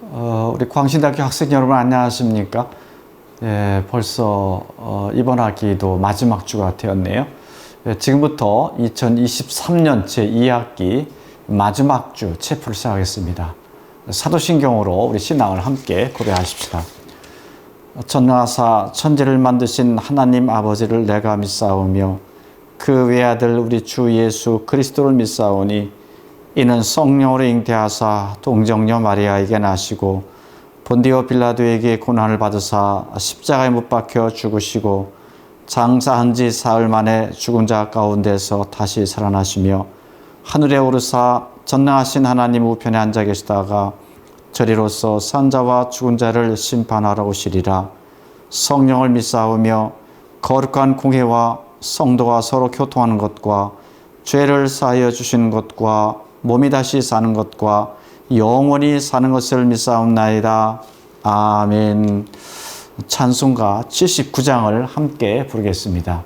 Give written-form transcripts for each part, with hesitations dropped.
우리 광신대학교 학생 여러분 안녕하십니까? 벌써 이번 학기도 마지막 주가 되었네요. 지금부터 2023년 제2학기 마지막 주 체프를 시작하겠습니다. 사도신경으로 우리 신앙을 함께 고백하십시다. 전능하사 천지를 만드신 하나님 아버지를 내가 믿사오며 그 외아들 우리 주 예수 그리스도를 믿사오니 이는 성령으로 잉태하사 동정녀 마리아에게 나시고 본디오 빌라도에게 고난을 받으사 십자가에 못 박혀 죽으시고 장사한 지 사흘 만에 죽은 자 가운데서 다시 살아나시며 하늘에 오르사 전능하신 하나님 우편에 앉아 계시다가 저리로서 산 자와 죽은 자를 심판하러 오시리라. 성령을 믿사오며 거룩한 공회와 성도가 서로 교통하는 것과 죄를 사하여 주시는 것과 몸이 다시 사는 것과 영원히 사는 것을 믿사옵나이다. 아멘. 찬송가 79장을 함께 부르겠습니다.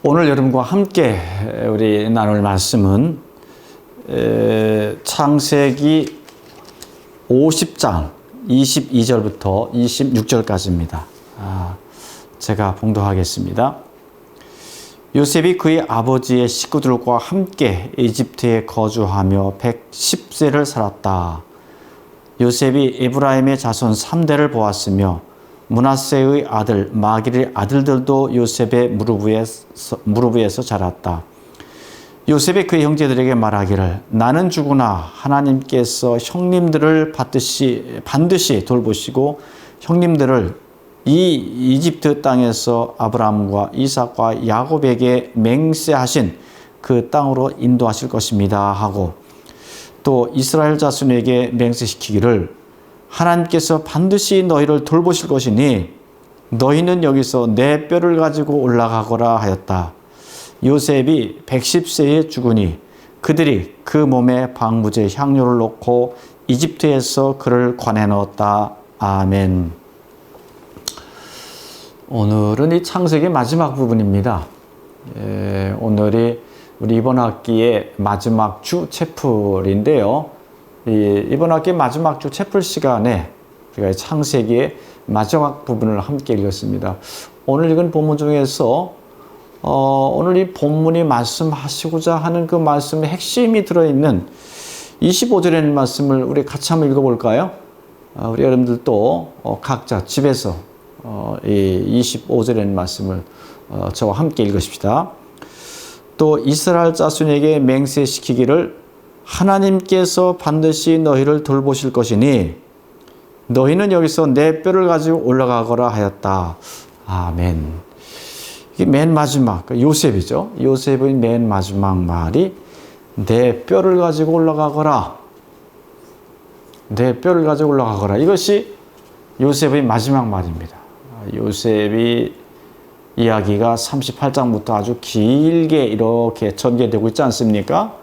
오늘 여러분과 함께 우리 나눌 말씀은 창세기 50장 22절부터 26절까지입니다. 제가 봉독하겠습니다. 요셉이 그의 아버지의 식구들과 함께 이집트에 거주하며 110세를 살았다. 요셉이 에브라임의 자손 3대를 보았으며 므낫세의 아들 마길의 아들들도 요셉의 무릎 위에서 자랐다. 요셉이 그의 형제들에게 말하기를 나는 죽으나 하나님께서 형님들을 반드시 돌보시고 형님들을 이 이집트 땅에서 아브라함과 이삭과 야곱에게 맹세하신 그 땅으로 인도하실 것입니다 하고 또 이스라엘 자손에게 맹세시키기를 하나님께서 반드시 너희를 돌보실 것이니 너희는 여기서 내 뼈를 가지고 올라가거라 하였다. 요셉이 110세에 죽으니 그들이 그 몸에 방부제 향료를 놓고 이집트에서 그를 관에 넣었다. 아멘. 오늘은 이 창세기 마지막 부분입니다. 오늘이 우리 이번 학기의 마지막 주 채플인데요. 이번 학기 마지막 주 채플 시간에 우리가 창세기의 마지막 부분을 함께 읽었습니다. 오늘 읽은 본문 중에서 오늘 이 본문이 말씀하시고자 하는 그 말씀의 핵심이 들어있는 25절에 있는 말씀을 우리 같이 한번 읽어볼까요? 우리 여러분들도 각자 집에서 이 25절의 말씀을 저와 함께 읽으십시다. 또 이스라엘 자손에게 맹세시키기를 하나님께서 반드시 너희를 돌보실 것이니 너희는 여기서 내 뼈를 가지고 올라가거라 하였다. 아멘. 이게 맨 마지막 요셉이죠. 요셉의 맨 마지막 말이 내 뼈를 가지고 올라가거라. 내 뼈를 가지고 올라가거라. 이것이 요셉의 마지막 말입니다. 요셉이 이야기가 38장부터 아주 길게 이렇게 전개되고 있지 않습니까?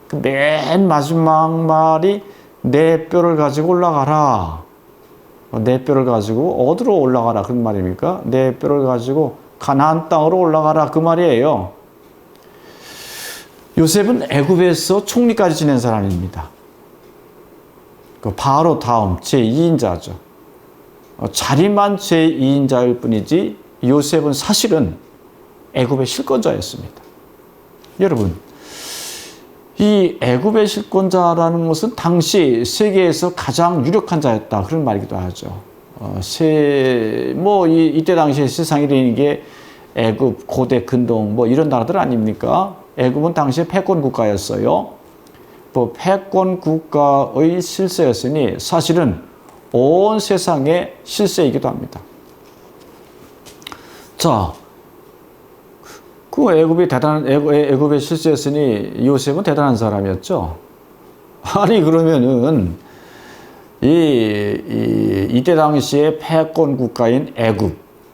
그 맨 마지막 말이 내 뼈를 가지고 올라가라. 내 뼈를 가지고 어디로 올라가라 그런 말입니까? 내 뼈를 가지고 가나안 땅으로 올라가라 그 말이에요. 요셉은 애굽에서 총리까지 지낸 사람입니다. 그 바로 다음 제2인자죠. 자리만 제2인자일 뿐이지 요셉은 사실은 애굽의 실권자였습니다. 여러분, 이 애굽의 실권자라는 것은 당시 세계에서 가장 유력한 자였다 그런 말이기도 하죠. 이때 당시에 세상에 있는 게 애굽, 고대, 근동 이런 나라들 아닙니까? 애굽은 당시에 패권 국가였어요. 패권 국가의 실세였으니 사실은 온 세상의 실세이기도 합니다. 자, 그 애굽의 실세였으니 요셉은 대단한 사람이었죠. 아니 그러면은 이때 당시에 패권 국가인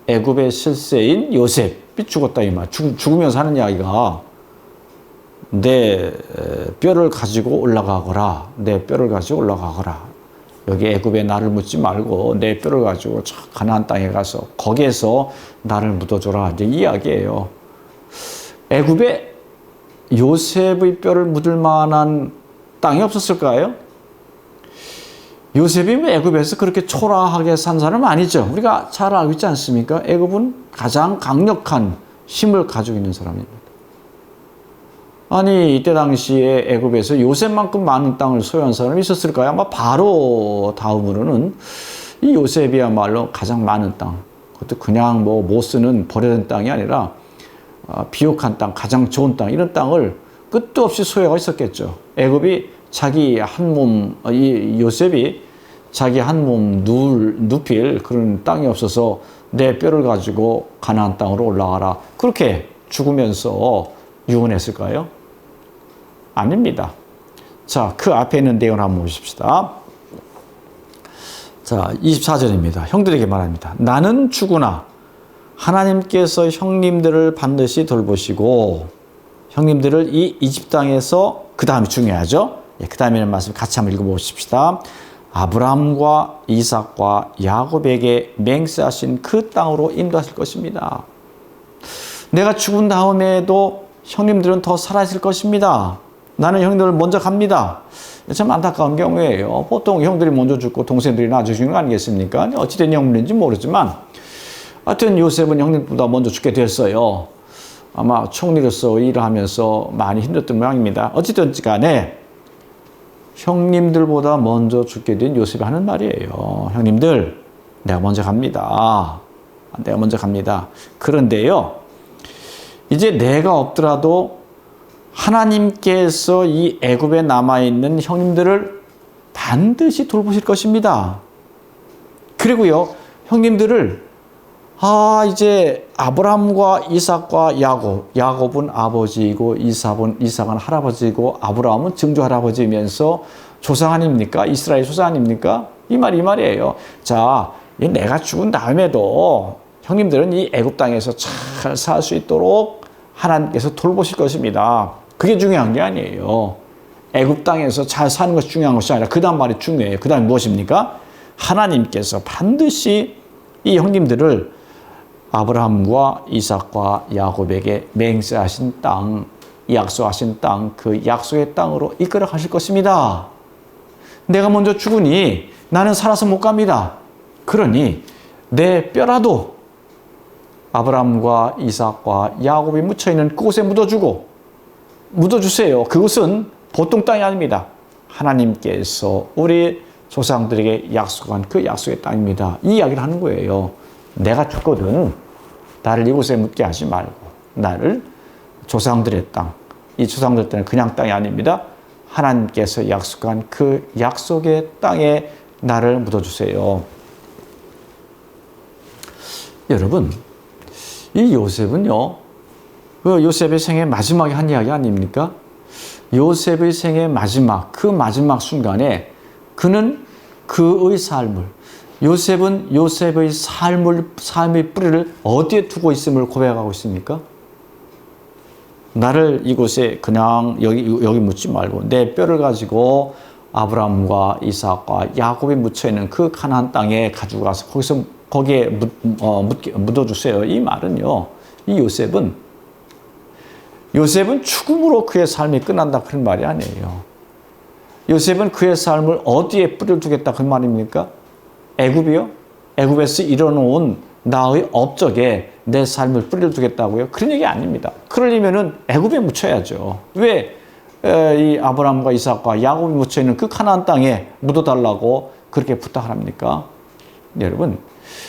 애굽의 실세인 요셉이 죽었다 이 말. 죽으면서 하는 이야기가 내 뼈를 가지고 올라가거라. 내 뼈를 가지고 올라가거라. 여기 애굽에 나를 묻지 말고 내 뼈를 가지고 가나안 땅에 가서 거기에서 나를 묻어줘라. 이제 이 이야기예요. 애굽에 요셉의 뼈를 묻을 만한 땅이 없었을까요? 요셉이 애굽에서 그렇게 초라하게 산 사람은 아니죠. 우리가 잘 알고 있지 않습니까? 애굽은 가장 강력한 힘을 가지고 있는 사람입니다. 아니 이때 당시에 애굽에서 요셉만큼 많은 땅을 소유한 사람이 있었을까요? 아마 바로 다음으로는 이 요셉이야말로 가장 많은 땅, 그것도 그냥 못 쓰는 버려진 땅이 아니라 비옥한 땅, 가장 좋은 땅, 이런 땅을 끝도 없이 소유하고 있었겠죠. 애굽이 자기 한 몸, 요셉이 자기 한 몸 눕힐 그런 땅이 없어서 내 뼈를 가지고 가나안 땅으로 올라가라. 그렇게 죽으면서 유언했을까요? 아닙니다. 자, 그 앞에 있는 내용을 한번 보십시다. 자, 24절입니다. 형들에게 말합니다. 나는 죽으나 하나님께서 형님들을 반드시 돌보시고 형님들을 이 이집트 땅에서, 그 다음이 중요하죠. 그 다음에 있는 말씀 같이 한번 읽어보십시다. 아브라함과 이삭과 야곱에게 맹세하신 그 땅으로 인도하실 것입니다. 내가 죽은 다음에도 형님들은 더 살아있을 것입니다. 나는 형님들을 먼저 갑니다. 참 안타까운 경우예요. 보통 형들이 먼저 죽고 동생들이 나중에 죽는 거 아니겠습니까? 어찌된 형님인지 모르지만 하여튼 요셉은 형님보다 먼저 죽게 됐어요. 아마 총리로서 일을 하면서 많이 힘들었던 모양입니다. 어찌든 간에 형님들보다 먼저 죽게 된 요셉이 하는 말이에요. 형님들, 내가 먼저 갑니다. 내가 먼저 갑니다. 그런데요, 이제 내가 없더라도 하나님께서 이 애굽에 남아있는 형님들을 반드시 돌보실 것입니다. 그리고요, 형님들을 이제 아브라함과 이삭과 야곱은 아버지이고 이삭은 할아버지이고 아브라함은 증조 할아버지이면서 조상 아닙니까? 이스라엘 조상 아닙니까? 이 말이에요. 자, 내가 죽은 다음에도 형님들은 이 애굽 땅에서 잘 살 수 있도록 하나님께서 돌보실 것입니다. 그게 중요한 게 아니에요. 애굽 땅에서 잘 사는 것이 중요한 것이 아니라 그 다음 말이 중요해요. 그 다음에 무엇입니까? 하나님께서 반드시 이 형님들을 아브라함과 이삭과 야곱에게 맹세하신 땅, 약속하신 땅, 그 약속의 땅으로 이끌어 가실 것입니다. 내가 먼저 죽으니 나는 살아서 못 갑니다. 그러니 내 뼈라도 아브라함과 이삭과 야곱이 묻혀있는 그곳에 묻어주세요. 그곳은 보통 땅이 아닙니다. 하나님께서 우리 조상들에게 약속한 그 약속의 땅입니다. 이 이야기를 하는 거예요. 내가 죽거든 나를 이곳에 묻게 하지 말고 나를 조상들의 땅, 이 조상들 때는 그냥 땅이 아닙니다. 하나님께서 약속한 그 약속의 땅에 나를 묻어주세요. 여러분, 이 요셉은요, 그 요셉의 생의 마지막에 한 이야기 아닙니까? 요셉의 생의 마지막, 그 마지막 순간에 그는 그의 삶을, 요셉은 요셉의 삶의 뿌리를 어디에 두고 있음을 고백하고 있습니까? 나를 이곳에 그냥 여기 묻지 말고 내 뼈를 가지고 아브라함과 이삭과 야곱이 묻혀있는 그 가나안 땅에 가지고 가서 거기에 묻어주세요. 이 말은요, 이 요셉은 죽음으로 그의 삶이 끝난다 그런 말이 아니에요. 요셉은 그의 삶을 어디에 뿌리를 두겠다 그 말입니까? 애굽이요? 애굽에서 일어놓은 나의 업적에 내 삶을 뿌리를 두겠다고요? 그런 얘기 아닙니다. 그러려면은 애굽에 묻혀야죠. 왜 이 아브라함과 이삭과 야곱이 묻혀있는 그 가나안 땅에 묻어달라고 그렇게 부탁을 합니까? 여러분,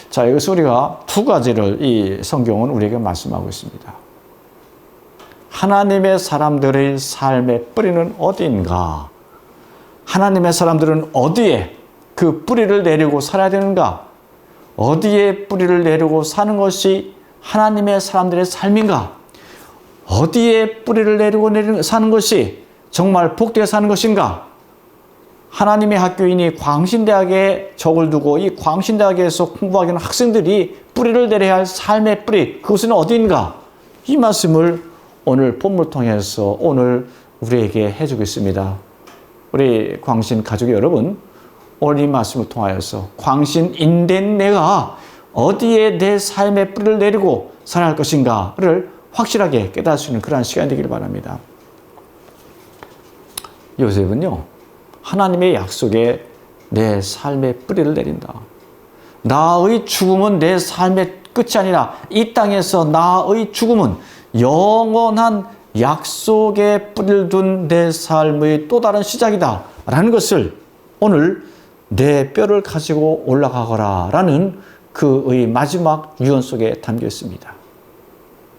자, 여기서 우리가 두 가지를 이 성경은 우리에게 말씀하고 있습니다. 하나님의 사람들의 삶의 뿌리는 어디인가? 하나님의 사람들은 어디에 그 뿌리를 내리고 살아야 되는가? 어디에 뿌리를 내리고 사는 것이 하나님의 사람들의 삶인가? 어디에 뿌리를 내리고 사는 것이 정말 복되게 사는 것인가? 하나님의 학교인이 광신대학에 적을 두고 이 광신대학에서 공부하기는 학생들이 뿌리를 내려야 할 삶의 뿌리, 그것은 어디인가? 이 말씀을 오늘 본문을 통해서 오늘 우리에게 해주고 있습니다. 우리 광신 가족 여러분, 오늘 이 말씀을 통하여서 광신인된 내가 어디에 내 삶의 뿌리를 내리고 살아야 할 것인가를 확실하게 깨달을 수 있는 그러한 시간이 되길 바랍니다. 요셉은요, 하나님의 약속에 내 삶의 뿌리를 내린다. 나의 죽음은 내 삶의 끝이 아니라 이 땅에서 나의 죽음은 영원한 약속에 뿌리를 둔 내 삶의 또 다른 시작이다 라는 것을 오늘 내 뼈를 가지고 올라가거라 라는 그의 마지막 유언 속에 담겨 있습니다.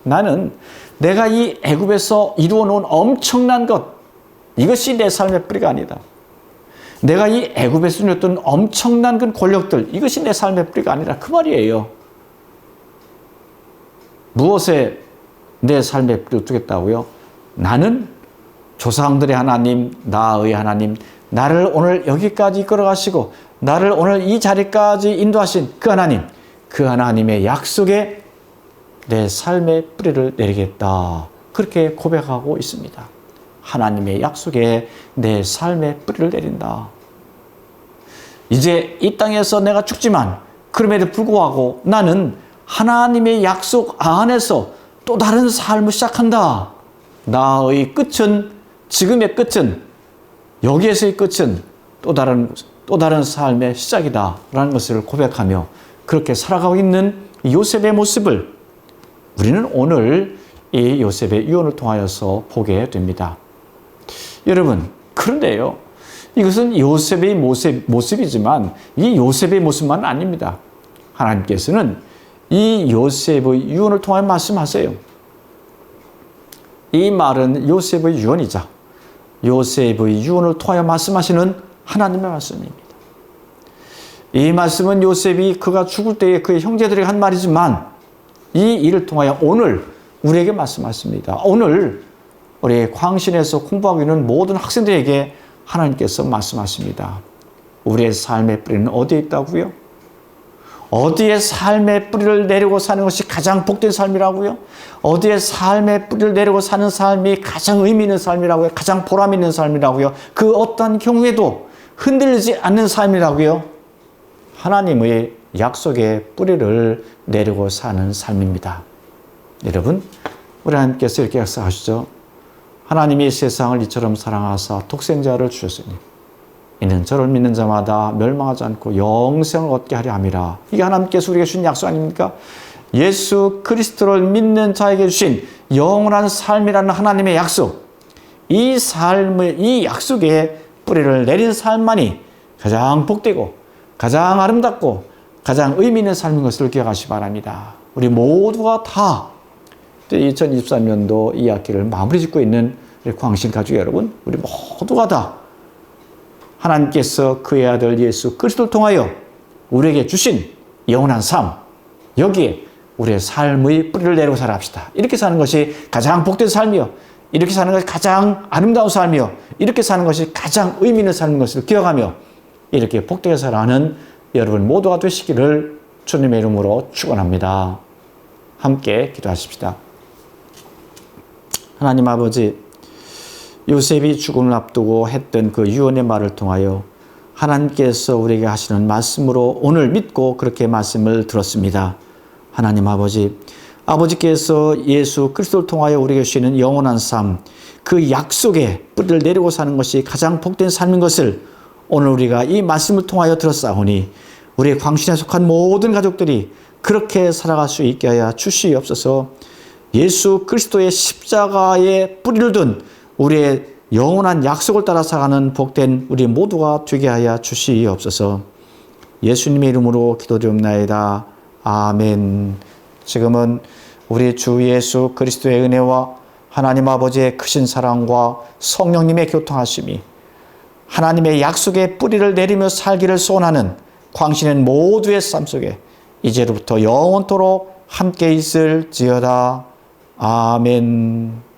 나는 내가 이 애굽에서 이루어 놓은 엄청난 것, 이것이 내 삶의 뿌리가 아니다. 내가 이 애굽에서 누렸던 엄청난 그 권력들, 이것이 내 삶의 뿌리가 아니라 그 말이에요. 무엇에 내 삶의 뿌리를 두겠다고요? 나는 조상들의 하나님, 나의 하나님, 나를 오늘 여기까지 이끌어가시고 나를 오늘 이 자리까지 인도하신 그 하나님, 그 하나님의 약속에 내 삶의 뿌리를 내리겠다. 그렇게 고백하고 있습니다. 하나님의 약속에 내 삶의 뿌리를 내린다. 이제 이 땅에서 내가 죽지만 그럼에도 불구하고 나는 하나님의 약속 안에서 또 다른 삶을 시작한다. 나의 끝은, 지금의 끝은, 여기에서의 끝은 또 다른 삶의 시작이다 라는 것을 고백하며 그렇게 살아가고 있는 요셉의 모습을 우리는 오늘 이 요셉의 유언을 통하여서 보게 됩니다. 여러분, 그런데요, 이것은 요셉의 모습이지만 이 요셉의 모습만 아닙니다. 하나님께서는 이 요셉의 유언을 통하여 말씀하세요. 이 말은 요셉의 유언이자 요셉의 유언을 통하여 말씀하시는 하나님의 말씀입니다. 이 말씀은 요셉이 그가 죽을 때에 그의 형제들에게 한 말이지만 이 일을 통하여 오늘 우리에게 말씀하십니다. 오늘 우리 광신에서 공부하고 있는 모든 학생들에게 하나님께서 말씀하십니다. 우리의 삶의 뿌리는 어디에 있다고요? 어디에 삶의 뿌리를 내리고 사는 것이 가장 복된 삶이라고요? 어디에 삶의 뿌리를 내리고 사는 삶이 가장 의미 있는 삶이라고요? 가장 보람 있는 삶이라고요? 그 어떤 경우에도 흔들리지 않는 삶이라고요? 하나님의 약속의 뿌리를 내리고 사는 삶입니다. 여러분, 우리 하나님께서 이렇게 약속하시죠. 하나님이 세상을 이처럼 사랑하사 독생자를 주셨으니 이는 저를 믿는 자마다 멸망하지 않고 영생을 얻게 하려 함이라. 이게 하나님께서 우리에게 주신 약속 아닙니까? 예수 그리스도를 믿는 자에게 주신 영원한 삶이라는 하나님의 약속. 이 삶의, 이 약속에 뿌리를 내린 삶만이 가장 복되고 가장 아름답고 가장 의미 있는 삶인 것을 기억하시기 바랍니다. 우리 모두가 다 2023년도 이 학기를 마무리 짓고 있는 우리 광신 가족 여러분, 우리 모두가 다 하나님께서 그의 아들 예수 그리스도를 통하여 우리에게 주신 영원한 삶, 여기에 우리의 삶의 뿌리를 내리고 살아갑시다. 이렇게 사는 것이 가장 복된 삶이요, 이렇게 사는 것이 가장 아름다운 삶이요, 이렇게 사는 것이 가장 의미 있는 삶인 것을 기억하며 이렇게 복되게 살아가는 여러분 모두가 되시기를 주님의 이름으로 축원합니다. 함께 기도하십시다. 하나님 아버지, 요셉이 죽음을 앞두고 했던 그 유언의 말을 통하여 하나님께서 우리에게 하시는 말씀으로 오늘 믿고 그렇게 말씀을 들었습니다. 하나님 아버지, 아버지께서 예수 그리스도를 통하여 우리에게 주시는 영원한 삶, 그 약속에 뿌리를 내리고 사는 것이 가장 복된 삶인 것을 오늘 우리가 이 말씀을 통하여 들었사오니 우리의 광신에 속한 모든 가족들이 그렇게 살아갈 수 있게 하여 주시옵소서. 예수 그리스도의 십자가에 뿌리를 둔 우리의 영원한 약속을 따라 살아가는 복된 우리 모두가 되게 하여 주시옵소서. 예수님의 이름으로 기도드립나이다. 아멘. 지금은 우리 주 예수 그리스도의 은혜와 하나님 아버지의 크신 사랑과 성령님의 교통하심이 하나님의 약속에 뿌리를 내리며 살기를 소원하는 광신인 모두의 삶 속에 이제로부터 영원토록 함께 있을지어다. 아멘.